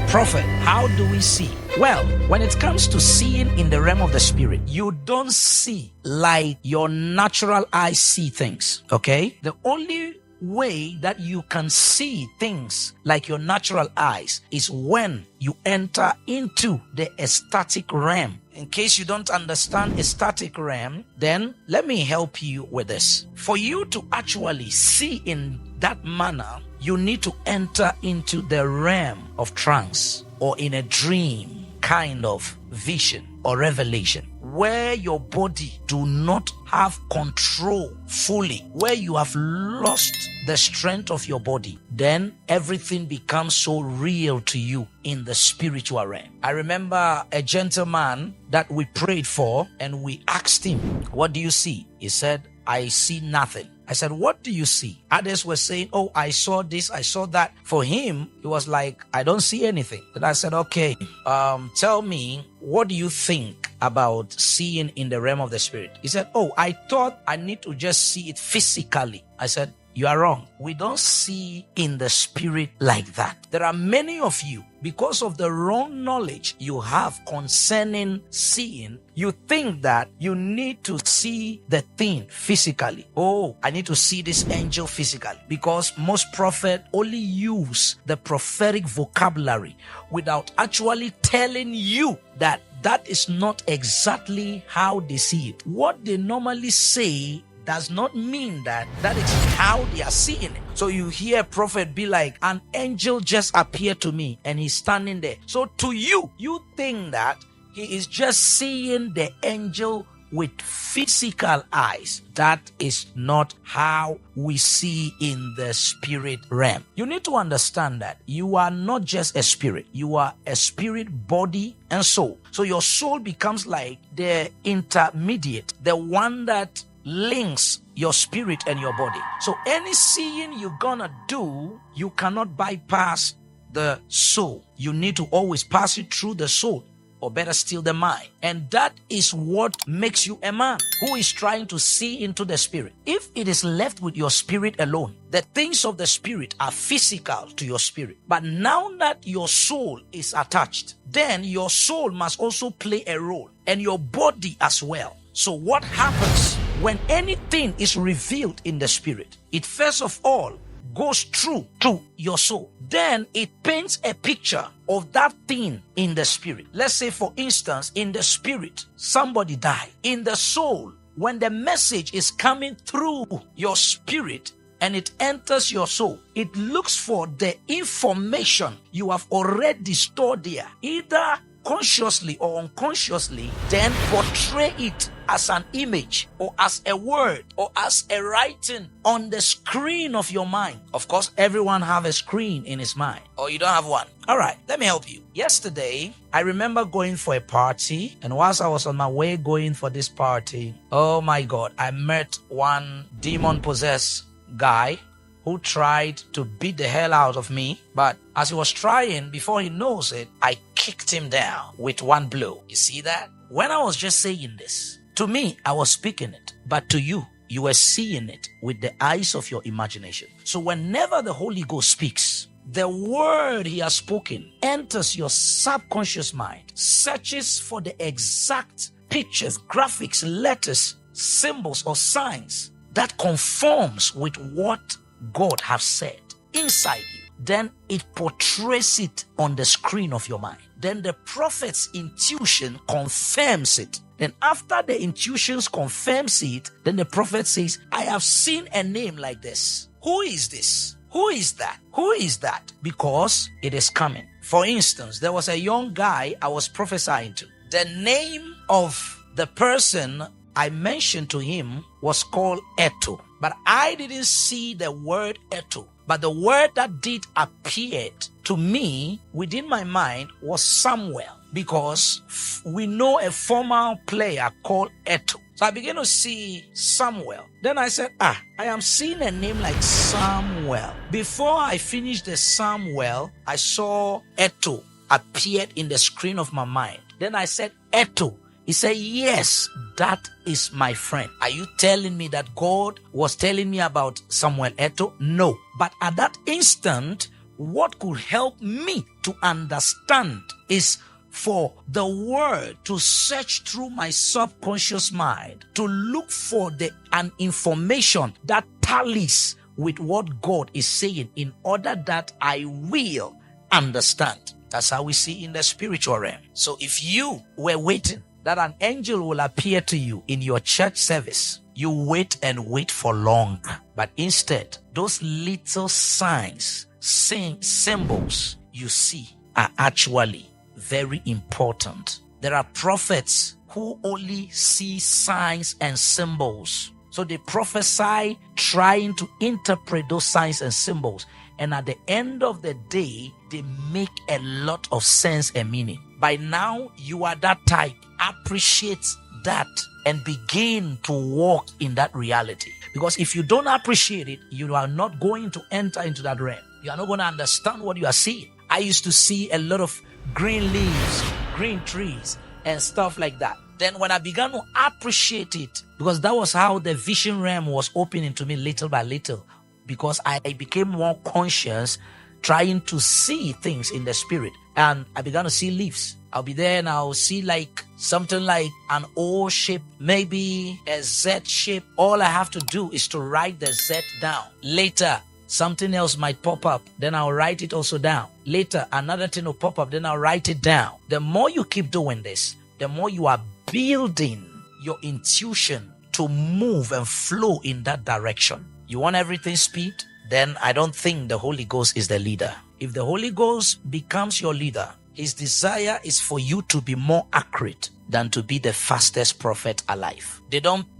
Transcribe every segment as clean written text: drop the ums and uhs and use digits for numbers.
Prophet, how do we see? Well, when it comes to seeing in the realm of the spirit, you don't see like your natural eyes see things, okay? The only way that you can see things like your natural eyes is when you enter into the ecstatic realm. In case you don't understand ecstatic realm, then let me help you with this. For you to actually see in that manner, you need to enter into the realm of trance or in a dream kind of vision or revelation, where your body do not have control fully, where you have lost the strength of your body. Then everything becomes so real to you in the spiritual realm. I remember a gentleman that we prayed for, and we asked him, what do you see? He said, I see nothing. I said, what do you see? Others were saying, oh, I saw this, I saw that. For him, it was like, I don't see anything. Then I said, okay, tell me, what do you think about seeing in the realm of the spirit? He said, oh, I thought I need to just see it physically. I said, you are wrong. We don't see in the spirit like that. There are many of you, because of the wrong knowledge you have concerning seeing, you think that you need to see the thing physically. Oh, I need to see this angel physically. Because most prophets only use the prophetic vocabulary without actually telling you that that is not exactly how they see it. What they normally say does not mean that is how they are seeing it. So you hear a prophet be like, an angel just appeared to me and he's standing there. So to you, you think that he is just seeing the angel with physical eyes. That is not how we see in the spirit realm. You need to understand that you are not just a spirit. You are a spirit, body, and soul. So your soul becomes like the intermediate, the one that links your spirit and your body. So any seeing you're gonna do, you cannot bypass the soul. You need to always pass it through the soul, or better still, the mind. And that is what makes you a man who is trying to see into the spirit. If it is left with your spirit alone, the things of the spirit are physical to your spirit. But now that your soul is attached, then your soul must also play a role, and your body as well. So what happens when anything is revealed in the spirit? It first of all goes through to your soul. Then it paints a picture of that thing in the spirit. Let's say, for instance, in the spirit, somebody died. In the soul, when the message is coming through your spirit and it enters your soul, it looks for the information you have already stored there, either consciously or unconsciously, then portray it as an image or as a word or as a writing on the screen of your mind. Of course, everyone have a screen in his mind, or you don't have one. All right, let me help you. Yesterday, I remember going for a party, and whilst I was on my way going for this party, oh my God, I met one demon-possessed guy who tried to beat the hell out of me. But as he was trying, before he knows it, I kicked him down with one blow. You see that? When I was just saying this, to me, I was speaking it. But to you, you were seeing it with the eyes of your imagination. So whenever the Holy Ghost speaks, the word he has spoken enters your subconscious mind, searches for the exact pictures, graphics, letters, symbols, or signs that conforms with what God has said inside you. Then it portrays it on the screen of your mind. Then the prophet's intuition confirms it. Then after the intuitions confirms it, then the prophet says, I have seen a name like this. Who is this? Who is that? Who is that? Because it is coming. For instance, there was a young guy I was prophesying to. The name of the person I mentioned to him was called Eto. But I didn't see the word Eto. But the word that did appear to me within my mind was Samuel, because we know a former player called Eto. So I began to see Samuel. Then I said, I am seeing a name like Samuel. Before I finished the Samuel, I saw Eto appeared in the screen of my mind. Then I said, Eto. He said, yes, that is my friend. Are you telling me that God was telling me about Samuel Eto? No. But at that instant, what could help me to to understand is for the word to search through my subconscious mind to look for an information that tallies with what God is saying in order that I will understand. That's how we see in the spiritual realm. So if you were waiting that an angel will appear to you in your church service, you wait and wait for long. But instead, those little signs, symbols you see are actually very important. There are prophets who only see signs and symbols. So they prophesy trying to interpret those signs and symbols. And at the end of the day, they make a lot of sense and meaning. By now, you are that type. Appreciate that and begin to walk in that reality. Because if you don't appreciate it, you are not going to enter into that realm. You are not going to understand what you are seeing. I used to see a lot of green leaves, green trees, and stuff like that. Then when I began to appreciate it, because that was how the vision realm was opening to me little by little, because I became more conscious, trying to see things in the spirit. And I began to see leaves. I'll be there and I'll see like something like an O shape, maybe a Z shape. All I have to do is to write the Z down. Later, something else might pop up. Then I'll write it also down. Later, another thing will pop up. Then I'll write it down. The more you keep doing this, the more you are building your intuition to move and flow in that direction. You want everything speed? Then I don't think the Holy Ghost is the leader. If the Holy Ghost becomes your leader, his desire is for you to be more accurate than to be the fastest prophet alive.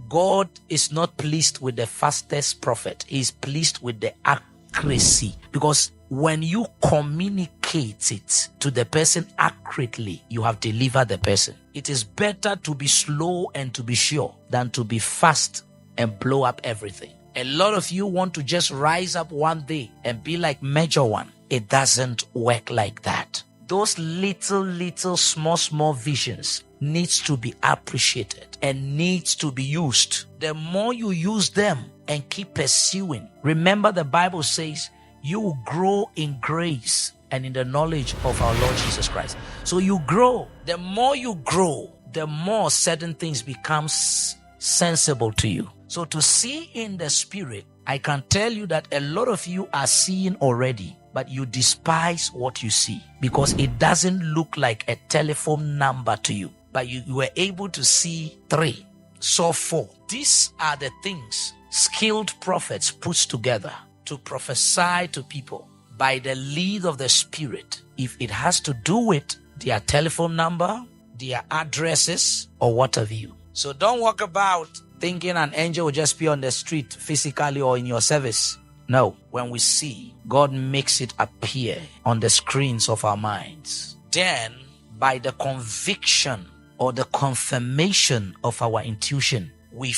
God is not pleased with the fastest prophet. He is pleased with the accuracy. Because when you communicate it to the person accurately, you have delivered the person. It is better to be slow and to be sure than to be fast and blow up everything. A lot of you want to just rise up one day and be like Major One. It doesn't work like that. Those little, small visions needs to be appreciated and needs to be used. The more you use them and keep pursuing, remember the Bible says you will grow in grace and in the knowledge of our Lord Jesus Christ. So you grow. The more you grow, the more certain things becomes sensible to you. So to see in the spirit, I can tell you that a lot of you are seeing already, but you despise what you see because it doesn't look like a telephone number to you. But you were able to see 3, saw 4. These are the things skilled prophets put together to prophesy to people by the lead of the Spirit. If it has to do with their telephone number, their addresses, or what have you. So don't walk about thinking an angel will just be on the street physically or in your service. No, when we see, God makes it appear on the screens of our minds. Then, by the conviction or the confirmation of our intuition, we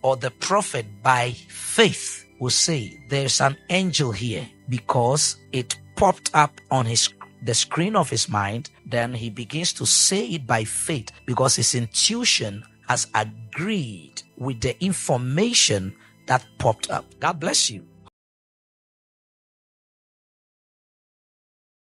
or the prophet by faith will say, there's an angel here because it popped up on the screen of his mind. Then he begins to say it by faith because his intuition has agreed with the information that popped up. God bless you.